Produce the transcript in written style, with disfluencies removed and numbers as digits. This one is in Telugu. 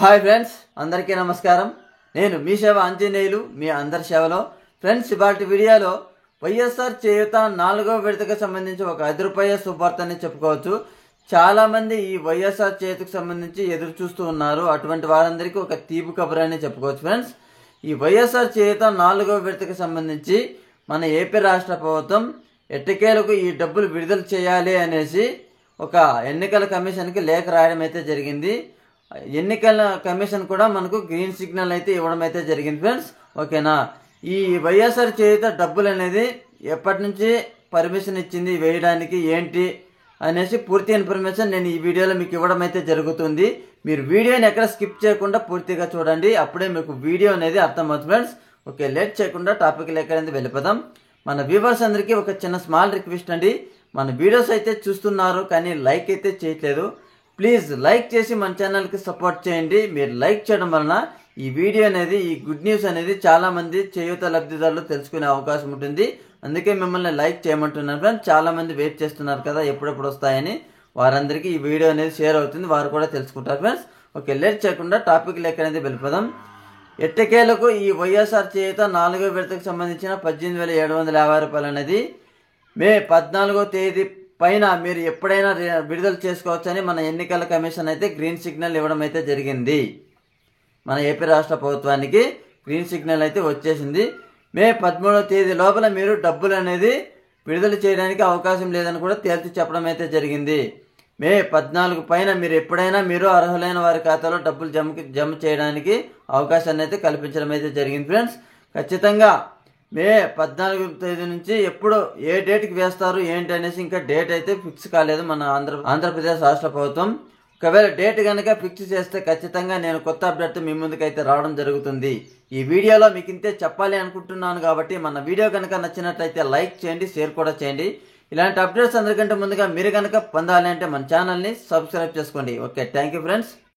హాయ్ ఫ్రెండ్స్, అందరికీ నమస్కారం. నేను మీ సేవ ఆంజనేయులు, మీ అందరి సేవలో. ఫ్రెండ్స్, ఇవాళ వీడియోలో వైఎస్ఆర్ చేయూత 4వ విడతకు సంబంధించి ఒక 10 రూపాయల శుభార్తని చెప్పుకోవచ్చు. చాలా మంది ఈ వైఎస్ఆర్ చేయూతకు సంబంధించి ఎదురు చూస్తూ ఉన్నారు. అటువంటి వారందరికీ ఒక తీపి కబురు అని చెప్పుకోవచ్చు. ఫ్రెండ్స్, ఈ వైఎస్ఆర్ చేయూత 4వ విడతకు సంబంధించి మన ఏపీ రాష్ట్ర ప్రభుత్వం ఎట్టకేలకు ఈ డబ్బులు విడుదల చేయాలి అనేసి ఒక ఎన్నికల కమిషన్కి లేఖ రాయడం అయితే జరిగింది. ఎన్నికల కమిషన్ కూడా మనకు గ్రీన్ సిగ్నల్ అయితే ఇవ్వడం అయితే జరిగింది. ఫ్రెండ్స్, ఓకేనా. ఈ వైఎస్ఆర్ చేయూత డబ్బులు అనేది ఎప్పటి నుంచి పర్మిషన్ ఇచ్చింది వేయడానికి ఏంటి అనేసి పూర్తి ఇన్ఫర్మేషన్ నేను ఈ వీడియోలో మీకు ఇవ్వడం అయితే జరుగుతుంది. మీరు వీడియోని ఎక్కడ స్కిప్ చేయకుండా పూర్తిగా చూడండి, అప్పుడే మీకు వీడియో అనేది అర్థమవుతుంది. ఫ్రెండ్స్, ఓకే, లేట్ చేయకుండా టాపిక్ ఎక్కడైతే వెళ్ళిపోదాం. మన వ్యూవర్స్ అందరికీ ఒక చిన్న స్మాల్ రిక్వెస్ట్ అండి. మన వీడియోస్ అయితే చూస్తున్నారు కానీ లైక్ అయితే చేయట్లేదు. ప్లీజ్ లైక్ చేసి మన ఛానల్కి సపోర్ట్ చేయండి. మీరు లైక్ చేయడం వలన ఈ వీడియో అనేది, ఈ గుడ్ న్యూస్ అనేది చాలా మంది చేయూత లబ్ధిదారులు తెలుసుకునే అవకాశం ఉంటుంది. అందుకే మిమ్మల్ని లైక్ చేయమంటున్నాను. ఫ్రెండ్స్, చాలా మంది వెయిట్ చేస్తున్నారు కదా ఎప్పుడెప్పుడు వస్తాయని. వారందరికీ ఈ వీడియో అనేది షేర్ అవుతుంది, వారు కూడా తెలుసుకుంటారు. ఫ్రెండ్స్, ఓకే, లేట్ చేయకుండా టాపిక్ అనేది వెళ్ళిపోదాం. ఎట్టకేలకు ఈ వైఎస్ఆర్ చేయూత 4వ విడతకు సంబంధించిన 18,750 రూపాయలు అనేది మే 14వ తేదీ పైన మీరు ఎప్పుడైనా విడుదల చేసుకోవచ్చని మన ఎన్నికల కమిషన్ అయితే గ్రీన్ సిగ్నల్ ఇవ్వడం అయితే జరిగింది. మన ఏపీ రాష్ట్ర ప్రభుత్వానికి గ్రీన్ సిగ్నల్ అయితే వచ్చేసింది. మే 13వ తేదీ లోపల మీరు డబ్బులు అనేది విడుదల చేయడానికి అవకాశం లేదని కూడా తేల్చి చెప్పడం అయితే జరిగింది. మే 14 పైన మీరు ఎప్పుడైనా మీరు అర్హులైన వారి ఖాతాలో డబ్బులు జమ చేయడానికి అవకాశాన్ని అయితే కల్పించడం అయితే జరిగింది. ఫ్రెండ్స్, ఖచ్చితంగా మే 14వ తేదీ నుంచి ఎప్పుడు ఏ డేట్కి వేస్తారు ఏంటి అనేసి ఇంకా డేట్ అయితే ఫిక్స్ కాలేదు మన ఆంధ్రప్రదేశ్ రాష్ట్ర ప్రభుత్వం. ఒకవేళ డేట్ కనుక ఫిక్స్ చేస్తే ఖచ్చితంగా నేను కొత్త అప్డేట్ మీ ముందుకు అయితే రావడం జరుగుతుంది. ఈ వీడియోలో మీకు ఇంతే చెప్పాలి అనుకుంటున్నాను కాబట్టి మన వీడియో కనుక నచ్చినట్లయితే లైక్ చేయండి, షేర్ కూడా చేయండి. ఇలాంటి అప్డేట్స్ అందరికంటే ముందుగా మీరు కనుక పొందాలి అంటే మన ఛానల్ని సబ్స్క్రైబ్ చేసుకోండి. Okay, thank you friends.